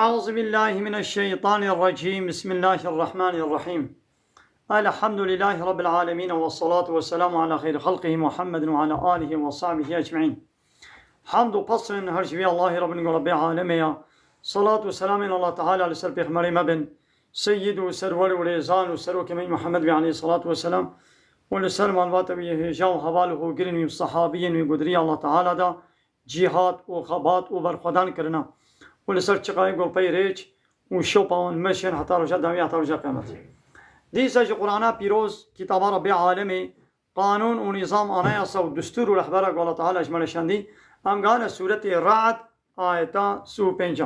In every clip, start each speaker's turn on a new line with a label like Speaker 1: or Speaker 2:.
Speaker 1: أعوذ بالله من الشيطان الرجيم. بسم الله الرحمن الرحيم. الحمد لله رب العالمين، والصلاة والسلام على خير خلقه محمد وعلى آله وصحبه أجمعين. حمد وقصر هرجبي الله رب العالمين. صلاة وسلام الله تعالى على سر بخمر مبن سيد وسرور وليزان وسرور كمين محمد عليه الصلاة والسلام ولسلم الواتبيه جاو حواله قرن صحابين وقدري الله تعالى دا جهاد وخبات وبرخدان کرنا ولسر چقای گل پیریچ و شو پاون مشن حتی رجا دامی حتی رجا قیامت. دیسا جو قرآن پیروز کتاب رب عالمی قانون و نظام آنایاسا و دستور و رهبر الله تعالی اجمال شندی امگان سورت رعد آیتا 35.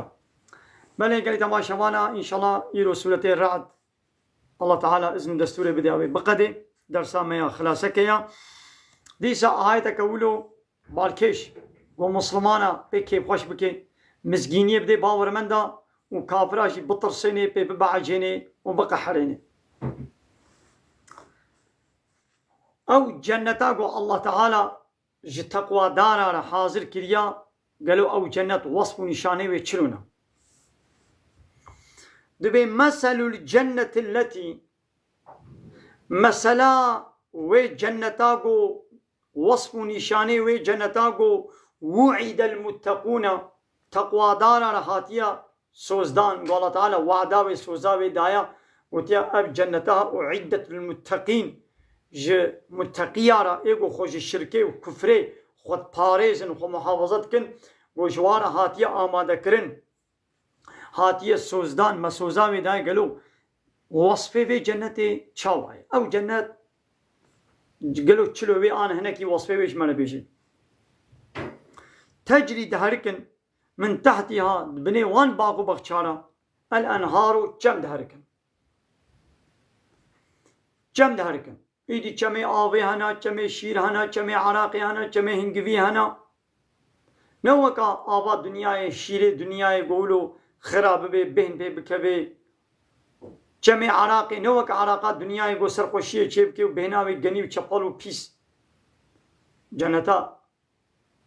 Speaker 1: بله گلی تماشاوانا انشالله ایرو سورت رعد الله تعالی اذن دستور بداوی بقدی درسا میا خلاصه کیا. دیسا آیتا کولو بالکش و مسلمانا پکی خوش بکی مزگینی بده باورمندا و کافراشی بطرسینه پی ببعجینه و بقحرینه. او جنتا گو الله تعالی جی تقوى دارا حاضر کریا قالوا او جنت وصف نشانه و چلونا دبي مثل الجنة التي مثلا و جنتا گو وصف نشانه و جنتا گو وعد المتقون تقوى دارا رهاتيا سوزدان قال تعالى وعدا و سوزا و دايا وتيا اب جنتها اعدت للمتقين ج متقيارا ايگو خوش شركه و كفره خود پاريزن خود محافظت كن گوشوار هاتيا آماده کرن هاتيا سوزدان مسوزا و دايا قالو وصفه في جنت چاوائي او جنت قالو چلو وي آن هنكي وصفه ويش من بيشي تجري دهركن من تحتها بني وان باغو بخشارا الانهار جم دهركن جم دهركن ایدی چمه آوه هنا چمه شیر هنا چمه عراقی هنا چمه هنگوی هنا نوکا آوا دنیای شیر دنیای گولو خراب به بهن به بکوه چمه عراقی نوکا عراقا دنیای گو سرخوشیه چیب که و بهناوی گنی و چپل و پیس جنتا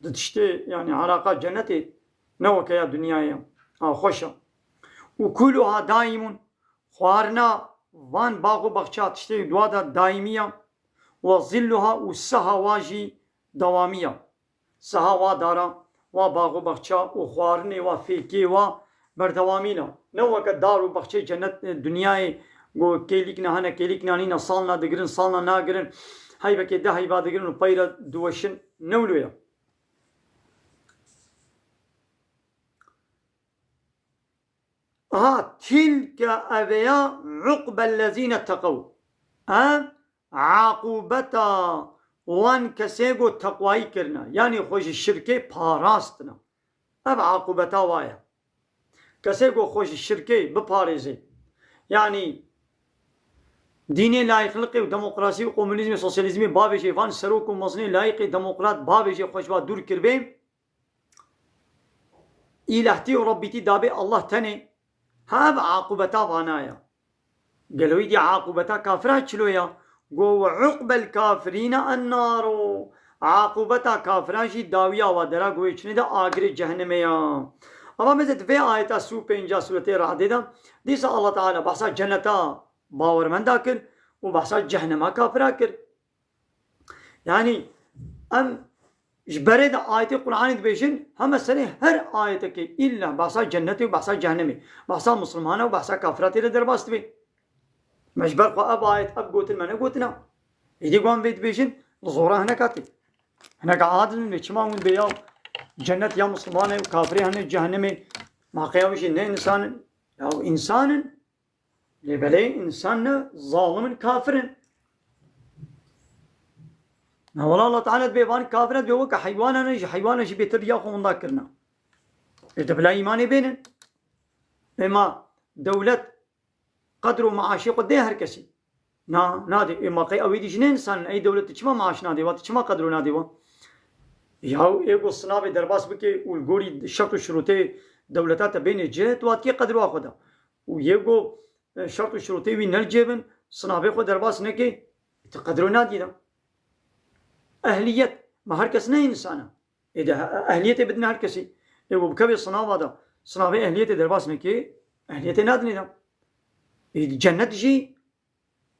Speaker 1: دتشته يعني عراقا جنتي نوكا يا دنيايا خوشا وكلها دائم خوارنا وان باغو بخشات تشتي دوادا دائمية وظلها وسها واجي دوامية سها ودارا وباغو بخشا وخوارني وفيكي وبردوامينا نوكا دارو بخشي جنت دنياي گو كيليكنا هنا كيليكنا نينا صالنا دقرن صالنا ناقرن هاي بكي ده هاي بادقرن وبايرا دوشن نولويا. تلك أبيا عقب الذين اتقوا عاقوبتا وان كسيگو تقوائي کرنا يعني خوش الشركة پاراستنا اب عاقوبتا وايا كسيگو خوش الشركة بپاريزي يعني ديني لايق لقي وديمقراسي وكومونيزم وسوسياليزم بابشي فان سروك ومصني لايق ديمقراط بابشي خوش با دور كربين إلهتي وربيتي دابي الله تاني هذا عاقبتا وانايا قالوا يدي عاقبتا كافرها چلويا قو عقب الكافرين النار عاقبتا كافرها جي داويا ودرا قوي چنه دا آگر جهنميا. اما مزد في آيتا سو پینجا سورة رعد دا ديسا الله تعالى بحثا جنتا باورمندا کر و بحثا جهنما كافرها کر يعني ام جبره دا آيات القرآن بيشن هم سنة هر آياتك إلا بحثا جنتي وبحثا جهنمي بحثا مسلمانه وبحثا كافراتي لدرباست بي مجبر قو أب آيات أب قوتن منه قوتنا يدي قوان بيت بيشن لزورا هنا كاتي هنا قعادن نشما من بياو جنت يا مسلمانه وكافري هنا جهنمي ما قيامش نه إنسان أو إنسان لبلي إنسان ظالم كافر والله الله تعالى بيبان كافرة بيوكا حيوانا نجي حيوانا شي بيتر ياخو من ذاكرنا إذا بلا إيماني بينن إما دولة قدروا معاشي قد هر كسي نادي إما قي أويدي جنين إنسان أي دولة تشما معاش نادي وتشما قدروا نادي ياو إيقو الصنابي درباس بكي والقوري شرط الشروطي دولتات بين الجهات واتكي قدروا أخدا ويقو شرط الشروطي وين الجبن صنابي خو درباس نكي تقدروا نادي ده أهلية ما هركس نه إنسانه إذا أهليته بدنا هركسي يبغى بكبي صناعة هذا صنابي أهلية درباس نكي أهلية نادني دا جنة جي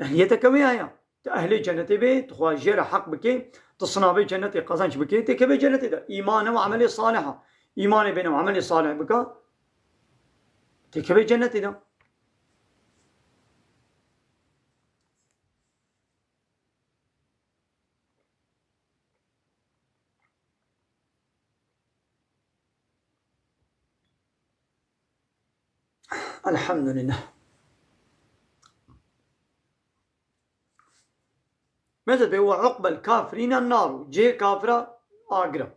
Speaker 1: أهلية كويايا أهل جنة بي تخوا جير حق بكي تصنابي جنة قزانش بكي تكبي جنة دا إيمان وعمل صالحة إيمان بين وعمل صالح بكا تكبي جنة دا الحمد لله. ماذا هو عقب الكافرين النار جي كافرة آقرة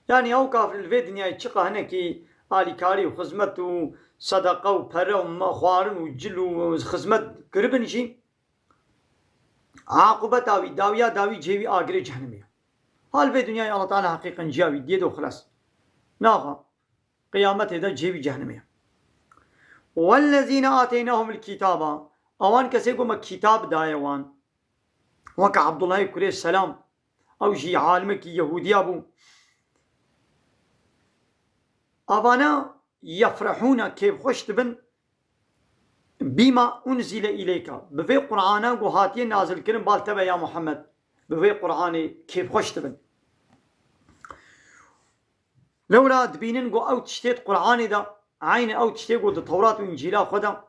Speaker 1: يعني أو كافر الفي دنيا يتشقى هنا كي آلي كاري وخزمت وصدقة وبرة ومخوارن وجل وخزمت قربن شي عاقبة داوية داوي جيوي آقرة جهنمية هال في دنيا الله تعالى حقيقا جاوي ديدو خلاص ناغا قيامته دا جيوي جهنمية. والذين آتيناهم الكتاب اوان كسيكو ما كتاب دايوان وكا عبد الله كري السلام او جي عالمك يهودي ابو ابانا يفرحون كيف خشت بن بما انزل اليك بفي قرآن هاتي نازل كرم بالتبع يا محمد بفي قرآن كيف خشت بن لولا دبينن او تشتيت قرآن دا عين او تشتيقو التوراة وانجيلا خدا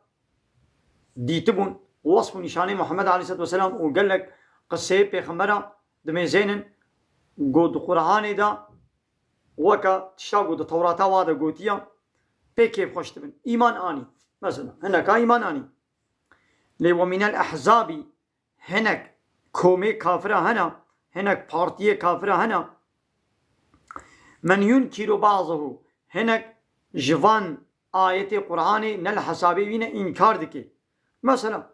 Speaker 1: ديتبون وصف نشاني محمد عليه الصلاة والسلام وقال لك قصة بيخمرة دمي زينن قود قرآن دا وكا تشتاقو التوراة وادا قوتيا بي كيف خشتبن إيمان آني مثلا هناك إيمان آني لي ومن الأحزاب هناك كومي كافرة هناك بارتية كافرة من ينكر بعضه هناك جوان آية قرآن نل حسابي بينا إنكار دكي مثلا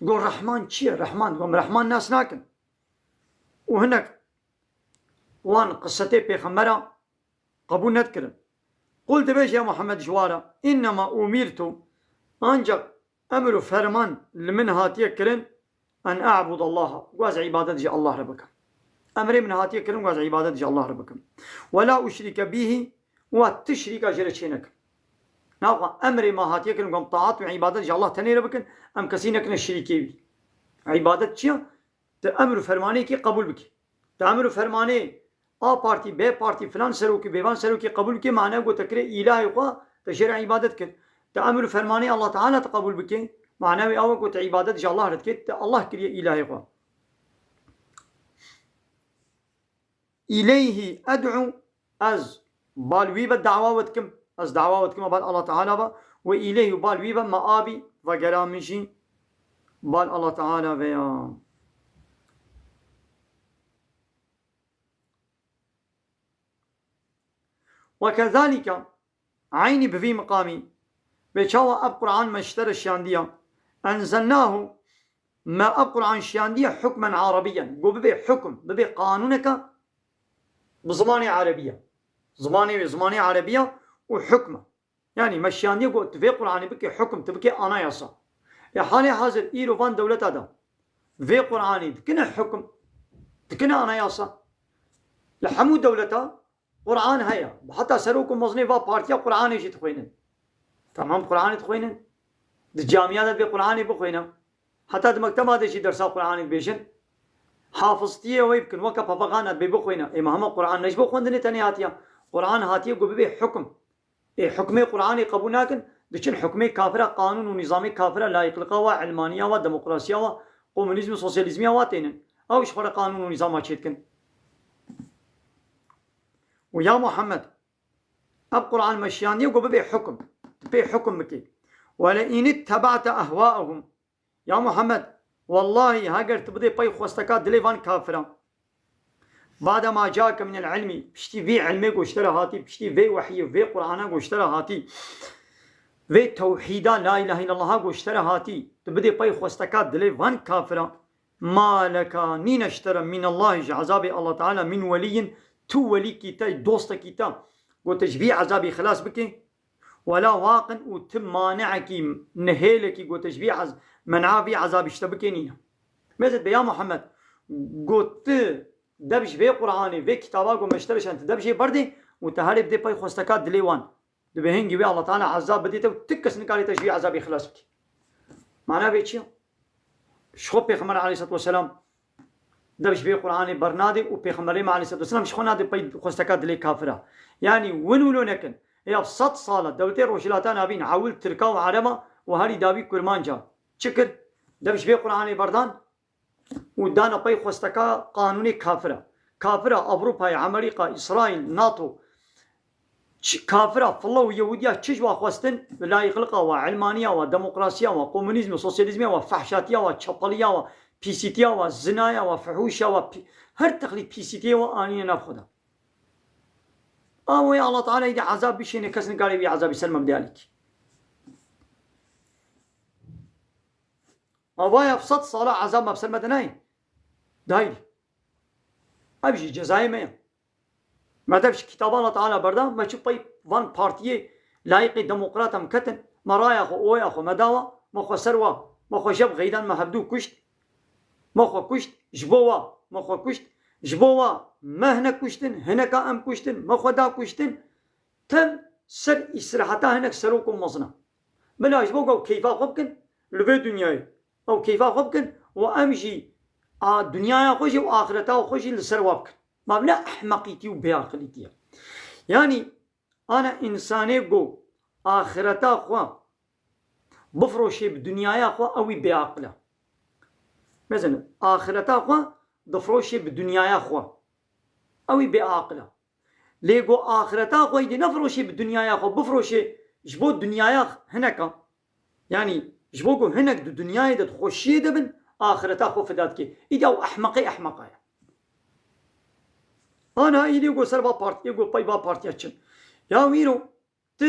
Speaker 1: يقول رحمن چيه رحمن يقول رحمن ناس ناكن وهناك وان قصتي بيخمرة قبول نذكر قلت بيش يا محمد جوارا إنما أمرت أنجق أمر فرمان لمن هاتي كرن أن أعبد الله واز عبادة جي الله ربك أمري من هاتي كرن واز عبادة جي الله ربك ولا أشرك به وتشريك جرشينك ناقا أمري ما هاتي كرن قم طاعات وعبادة جي الله تنير بكن أم كسينك نشريكي بي عبادة چيا تأمر فرماني كي قبول بك تأمر فرماني آ بارتي بي بارتي فلان سروكي بيوان سروكي قبول كي معناه قو تكري إلهي قا تشرع عبادت كن تأمر فرماني الله تعالى تقبل بك معناه أو قو تعبادت جي الله ردك الله كري إلهي قا إليه أدعو أز بالويبة دعواتكم أز دعواتكم بعد الله تعالى با وإليه بالويبة مآبي وقرامشي بال الله تعالى بيان وكذلك عيني بفي مقامي بشاوى أب قرآن مشتر الشاندية أنزلناه ما أب قرآن الشاندية حكما عربيا قو ببي حكم ببي قانونك بزماني عربية زماني عربية وحكمة يعني مشاندية قو تفي قرآن بكي حكم تبكي أنا يصا يا حالي حاضر إيرو فان دولة هذا في قرآني تكنا حكم تكنا أنا يصا لحمو دولتها قرآن هيا حتى سروكم مصنفة بارتيا قرآن يجي تخوينن تمام قرآن تخوينن الجامعات بقرآن بخوينن حتى المكتبة هذا شيء درس قرآن بيشن حافظتيه ويمكن وقت بابغانا ببخوينن إمام قرآن نجبو خوندني تاني هاتيا قرآن هاتيا قو ببي حكم إيه حكمي قرآني قبول ناكن دشن حكمي كافرة قانون ونظامي كافرة لا يقلقا وعلمانية وديمقراطية وكومونيزم وسوسياليزم واتينن أو إيش فرق قانون ونظام ما تشيتكن ويا محمد أب قرآن مشيان يقول ببي حكم بكي ولئن اتبعت أهواءهم يا محمد والله هاجر تبدي باي خوستكات دليفان كافرة بعد ما جاءك من العلم بشتي في علمك واشترى هاتي بشتي في وحي في قرآنك واشترى هاتي في توحيدا لا إله إلا الله واشترى هاتي تبدي باي خوستكات دليفان كافرة ما لك نين اشترى من الله عذاب الله تعالى من ولي تو ولي كيتا دوست كيتا وتجبيع عذابي خلاص بكي ولا واقن وتم مانعك نهيلك وتجبيع منعابي عذاب اشتبكينينا ماذا يا محمد قلت دبش في قرآني في كتابك ومشترش أنت دبشي بردي وتهرب دي باي خوستكات دليوان دبهنجي بي الله تعالى عذاب بديته وتكس نقالي تشبيه عذاب إخلاص بتي معناه بيتشيو شو بيغمبر عليه الصلاة والسلام دبش بي قرآن برنادي وبيغمبر عليه الصلاة والسلام شخو نادي بيد خوستكاد لي كافرة يعني ونولو نكن يا بصد صالة دولتين روشلاتان أبين حاول تركاو عربا وهاري دابي كرمان جا شكر دبش بي قرآن بردان ودانا بي خوستكا قانوني كافرة أوروبا أمريكا إسرائيل ناتو كافرة فالله ويهودية تشج وخوستن لا يخلقها وعلمانية وديمقراطية وكومونيزم وسوسياليزم وفحشاتية وشطلية وبيسيتية وزناية وفحوشة هر تقليد بيسيتية وآنية ناخذها يا الله تعالى يدي عذاب بشي نكسن قال يبي عذاب يسلم بدالك أبايا بصد صلاة عذاب ما بسلمة دناي دايري أبجي جزائي ما دبش كتاب الله تعالى بردا ما تشوف طيب وان بارتيه لايق ديمقراط مكتن مرايا خو اويا خو مداوا ما خو سروا ما خو جب غيدان ما هبدو كشت ما خو كشت جبوا ما خو كشت جبوا ما هنا كشتن هناك ام كشتن ما خو دا كشتن تم سر استراحتا هناك سروكم مصنع بلا جبوا كيف خبكن لبي دنياي او كيف خبكن وامشي دنياي خوشي واخرتها خوشي لسروابكن ما بلا أحمقيتي وبعقليتي يعني أنا إنساني جو آخرتا خوا بفروشي بدنيايا خوا أوي بعقله مثلا آخرتا خوا بفروشي بدنيايا خوا أوي بعقله ليجو آخرتا خوا يدي نفروشي بدنيايا خوا بفروشي جبو الدنيايا هناك يعني جبوكو هناك الدنيايا دا تخشي دبن آخرتا خوا فداتكي إذا أحمقي أنا إيدي يقول سربا بارتي يقول باي با بارتي أتشن يا ويرو ت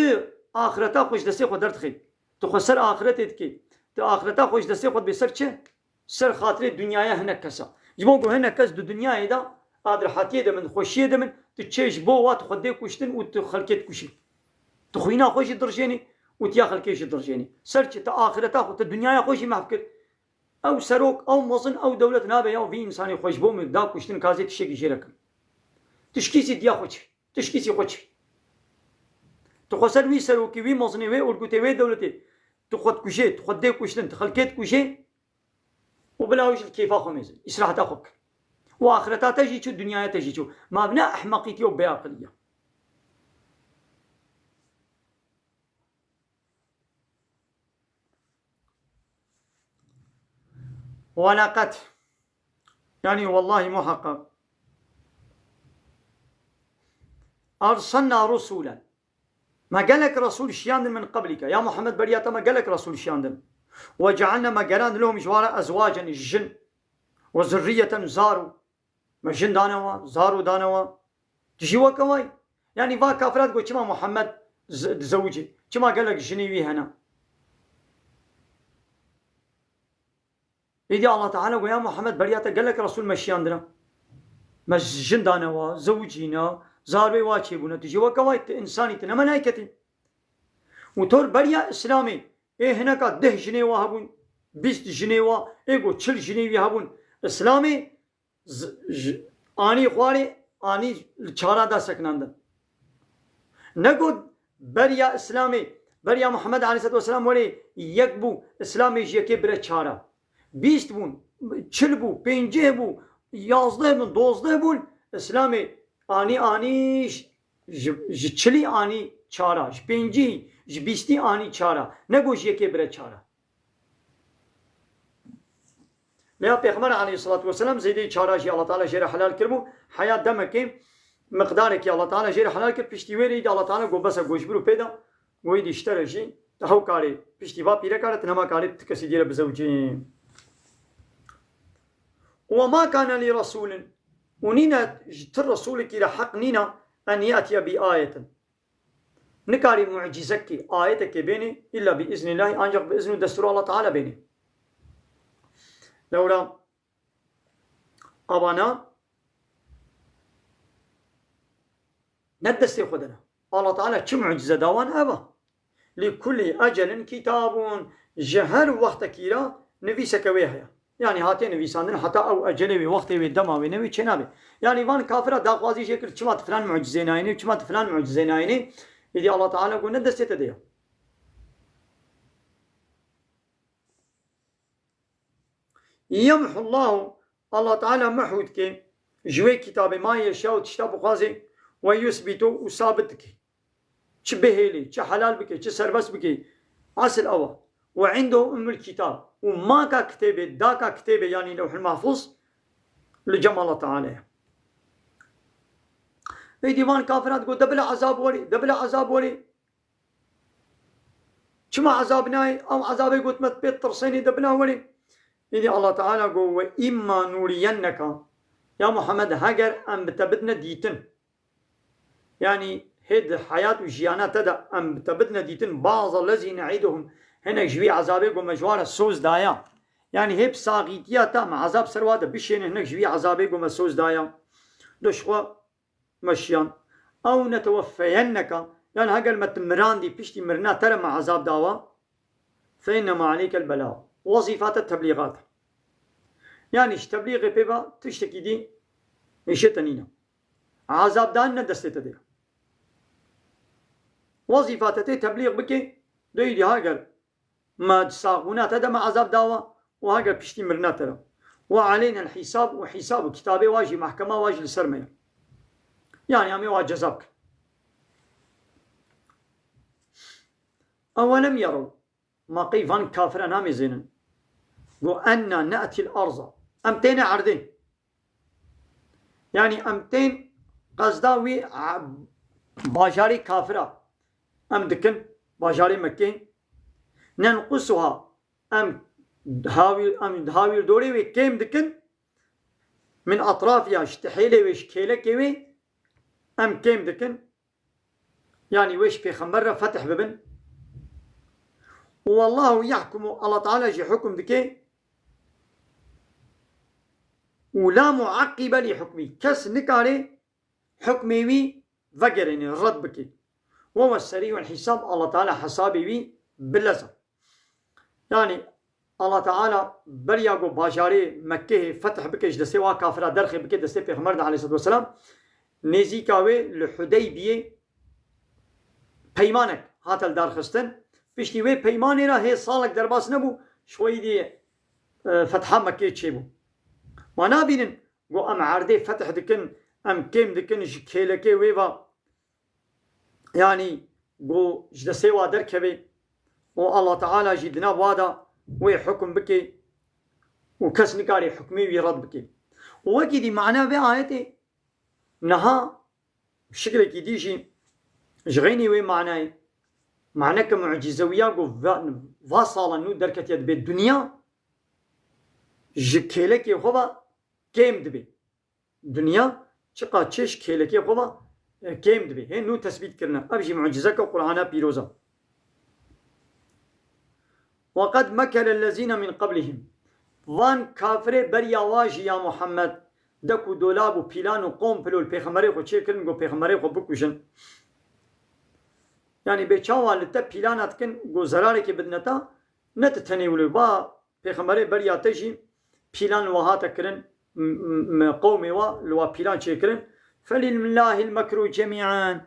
Speaker 1: آخرتا خوش دستي خود درد خيل تخسر آخرتك كي ت آخرتا خوش دستي خود بسر چه سر خاطر الدنيا هناك كسا يبغو هناك كس الدنيا دا قادر حاتيه ده من خوشيه ده من تشيش بو وات خدي كشتن وتخلكت كشي تخوينا خوش درجيني وتيا خلكيش درجيني سر ت آخرتا خود الدنيا خوشي محفكر أو سروك أو مصن أو دولة نابه أو في إنسان خوش بو من دا كشتن كازي تشيك جيركم تشكيسي ديا خوش تشكيسي خوش تخسر وي سروكي وي مصني وي أرجوتي وي دولتي تخد كشي تخد دي كشتن تخلكت كشي وبلاوش الكيفا خميز إسراح تاخك وآخرتها تجي شو الدنيا تجي شو ما بنا أحمقيتي وبعقلية ولقد يعني والله محقق أرسلنا رسولا ما قالك رسول شياندن من قبلك يا محمد برياتا ما قالك رسول شياندن وجعلنا ما قران لهم جوارا أزواجا الجن وذرية زاروا ما جن دانوا زاروا دانوا تجيوا كواي يعني با كافرات قو كما محمد زوجي كما قالك جنيوي هنا إذا الله تعالى ويا محمد برياتا قالك رسول ما شياندنا ما جن دانوا زوجينا زاربي واچي بونا تجيوا كواي انساني تنما نايكتي وتور بريا اسلامي ايه هناك 10 جنيوا هبون 20 جنيوا ايغو 40 جنيوي هبون اسلامي اني خواري اني چارا دا سكناندن نقول بريا اسلامي بريا محمد عليه الصلاه والسلام ولي يكبو اسلامي جيكي بره چارا 20 بون 40 بو 50 بو 11 بون 12 بون اسلامي آنی چلی آنی چارا پنجی بیستی آنی چارا نگوش یکی بره چارا لیا پیغمبر علیه الصلاة والسلام زیدی چارا جی الله تعالی جیر حلال کرمو حیات دمکی مقداره که الله تعالی جیر حلال کرد پشتی ویری الله تعالی گو بسا گوش برو پیدا گوی دیشتره جی هاو کاری پشتی با پیره کاره تنما کاری تکسی دیره بزوجی وما كان لرسول ونينا جتر رسولك إلى حق نينا أن يأتي بآية نكاري معجزك آيتك بيني إلا بإذن الله أنجق بإذن دستور الله تعالى بيني لولا أبانا ندستي خدنا الله تعالى كم معجزة داوان أبا لكل أجل كتاب جهر وقت كيرا نفيسك ويهيا يعني هاتين نویساندن حتی او اجله وی وقتی وی دماوی نوی چه نبی يعني وان کافر داغوازی شکر چما فلان معجزه ناینی چما فلان معجزه ناینی إذا الله تعالى قلنا دستة ديا يمحو الله تعالى محود كي جوي كتاب ما يشاء وتشتاب خازي ويثبتو وثابتك شبهيلي حلال بكي سربس بكي أصل أول وعنده الكتاب وما كا كتابه دا كا كتابه يعني لوح المحفوظ لجمع الله تعالى في ديوان كافرات تقول دبل عذاب وري شما عذاب ناي أو عذابي قلت متبيت ترسيني دبلا وري إذا الله تعالى قول وإما نورينك يا محمد هاجر أم بتبدنا ديتن يعني هيد حياة وجيانا تدا أم بتبدنا ديتن بعض الذين نعيدهم هنا جوي عذابي قول مجوار السوز دايا يعني هيب ساقيتيا تام عذاب سرواده بشين هنا جوي عذابي قول مسوز دايا دشوا مشيان أو نتوفينك يعني هاجر متمران دي بيشتي مرنا ترى مع عذاب داوا فإنما عليك البلاغ وظيفات التبليغات يعني تبليغ بيبا تشتكي دي إيشتنينا عذاب دان ندستي تدي وظيفات تبليغ بكي دويدي هاجر ما تساقونا تدا مع عذاب داوا وهاجر بيشتي مرنا ترى وعلينا الحساب وحساب كتابي واجي محكمة واجي لسرمية يعني أمي واجزاك أولم يروا ما قيفان كافرا نامي زينا وأن نأتي الأرض أمتين عردين يعني أمتين قصداوي باجاري كافرة أم دكن باجاري مكين ننقصها أم دهاوي دوري وي كيم دكن من أطرافها اشتحيلي ويش كيلكي أم كيم دكن يعني ويش بيخمبر فتح ببن والله يحكم الله تعالى جي حكم دكي ولا معقب لحكمي كس نكاري حكمي وي فقرني رد بكي وهو السريع الحساب الله تعالى حسابي وي باللزم يعني الله تعالى برياقو باشاري مكه فتح بكيش دسي وا كافرة درخي بكي دسي پیغمبر عليه الصلاة والسلام نيزي كاوي لحديبية پیمانك هاتل دارخستن بيشتي وي پیماني را هي صالك درباس نبو شوي دي فتحة مكه تشيبو وانا بينن قو ام عردي فتح دكن ام كيم دكن جكيلكي ويفا يعني قو جدسي وا دركبي والله تعالى جدنا وادا ويحكم بكي وكس نكاري حكمي ويرد بكي وكي دي معناه بآيتي نها بشكل كي ديجي جغيني وي معناه كمعجزوية واصلا نو دركت يد بالدنيا جكيلكي خوبا كيم دبي دنيا شقا تشيش كيلكي خوبا كيم دبي هي نو تثبيت كرنا أبجي معجزة كقرآن بيروزا وقد مكر الذين من قبلهم وان كافر بريا واجي يا محمد دكو دولاب و بيلان و قوم بلو البيخمري خو چه کرن گو پیغمبری خو بکوشن يعني بيچاوا لتا بيلانات كن گو زراري كي بدنتا نت تنيولو با پیغمبری بريا تجي بيلان وهاتا کرن قومي وا لوا بيلان چه کرن فلله المكر جميعا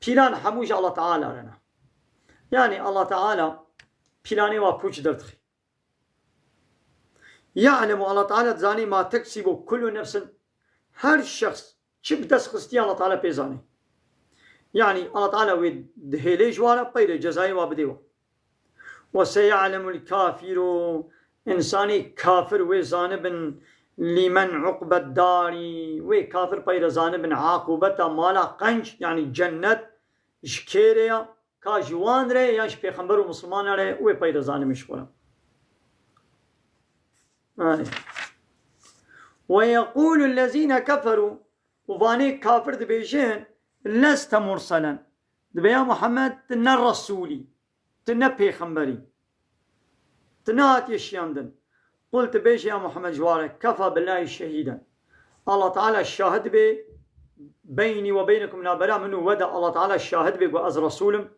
Speaker 1: بيلان حموج الله تعالى لنا يعني الله تعالى بيلاني وا پوچ درتخي يعلم الله تعالى تزاني ما تكسب كل نفس هر شخص چب دست خستي الله تعالى بيزاني يعني الله تعالى ودهيلي جوارا بيد جزائي وابديوا وسيعلم الكافر إنساني كافر وزانب لمن عقب الدار وكافر بيد زانب عاقبة مالا قنج يعني جنة جكيريا كاجوان ري ياش پیغمبر و مسلمان ري و بيد زانب شورا ويقول الذين كفروا وفاني كافر دبيجين لست مرسلا دبيا محمد تنا الرسولي تنا بيخمبري تنا هاتيشياندن قلت بيش يا محمد جوارك كفى بالله شهيدا الله تعالى الشاهد بي بيني وبينكم نابرا منه ودى الله تعالى الشاهد بي وأز رسول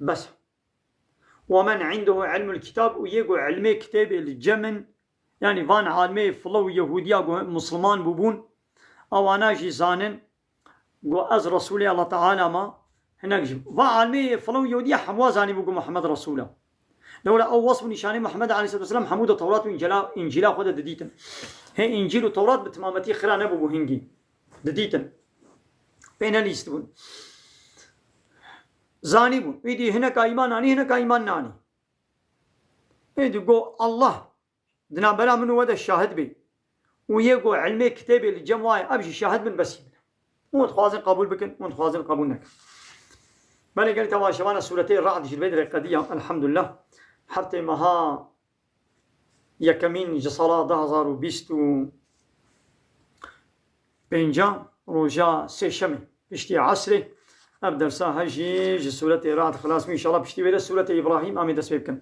Speaker 1: بس ومن عنده علم الكتاب ويقو علمي كتاب الجمن يعني فان عالمي فلو يهوديا مسلمان ببون او انا جي زانن قو از رسولي الله تعالى ما هناك جب وعلمي فلو يودي حموازاني بقول محمد رسوله لولا أو وصف نشاني محمد عليه الصلاة والسلام حمود التوراة وإنجيلا خذ دديتن هي إنجيل والتوراة بتمامتي خيرا نبغوا هنجي دديتن بين ليستون زاني بون ويدي هناك إيمان ناني هناك إيمان ناني ويدي قو الله دنا بلا منو ودا الشاهد بي ويقو علمي كتابي الجمواي أبشي شاهد من بس مو تخوازن قبول بكن مو تخوازن قبول نك بني قلت واشوانا سورتين الرعد جلبيد القدية الحمد لله حتى مها يكمين جصلا دهزار وبيستو بينجا روجا سيشمي بشتي عصري أبدأ ساهجي سورة الرعد خلاص إن شاء الله بشتي بيدا سورة إبراهيم آمين دسبيبكن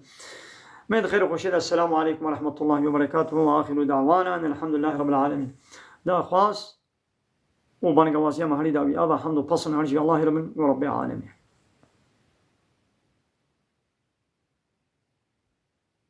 Speaker 1: ما خير وخشيد السلام عليكم ورحمة الله وبركاته وآخر دعوانا أن الحمد لله رب العالمين دا خاص وبانقوازيا مهالي داوي أبا حمد وبصن عرجي الله رب العالمين